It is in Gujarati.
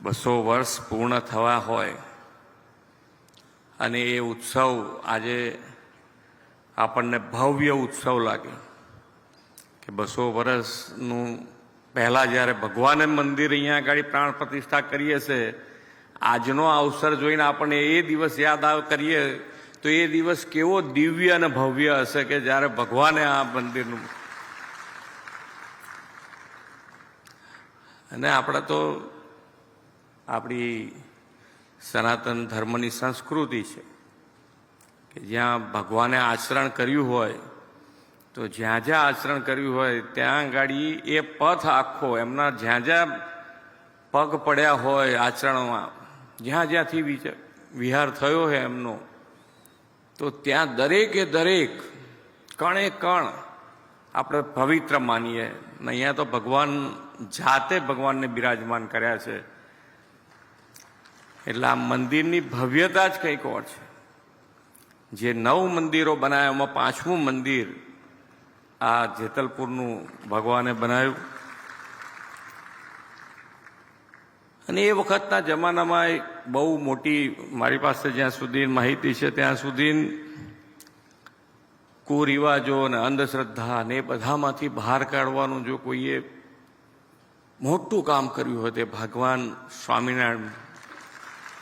200 વર્ષ પૂર્ણ થવા હોય અને એ ઉત્સવ આજે આપણને ભવ્ય ઉત્સવ લાગે કે 200 વર્ષનું પહેલાં જ્યારે ભગવાને મંદિર અહીંયા આગળ પ્રાણ પ્રતિષ્ઠા કરીએ છે, આજનો અવસર જોઈને આપણને એ દિવસ યાદ કરીએ તો એ દિવસ કેવો દિવ્ય અને ભવ્ય હશે કે જ્યારે ભગવાને આ મંદિરનું. અને આપણે તો આપણી સનાતન ધર્મની સંસ્કૃતિ છે કે જ્યાં ભગવાને આચરણ કર્યું હોય તો જ્યાં જ્યાં આચરણ કર્યું હોય ત્યાં ગાડી એ પથ આખો એમના જ્યાં જ્યાં પગ પડ્યા હોય આચરણમાં, જ્યાં જ્યાંથી વિહાર થયો હોય એમનો, તો ત્યાં દરેકે દરેક કણે કણ આપણે પવિત્ર માનીએ. અહીંયા તો ભગવાન જાતે ભગવાનને બિરાજમાન કર્યા છે. એટલે આ મંદિરની ભવ્યતા જ કંઈક ઓર છે. જે 9 મંદિરો બનાવ્યા એમાં 5મું મંદિર આ જેતલપુરનું ભગવાને બનાવ્યું. અને એ વખતના જમાનામાં બહુ મોટી, મારી પાસે જ્યાં સુધી માહિતી છે ત્યાં સુધી કુરિવાજો અને અંધશ્રદ્ધા ને એ બધામાંથી બહાર કાઢવાનું જો કોઈએ મોટું કામ કર્યું હોય તે ભગવાન સ્વામિનારાયણ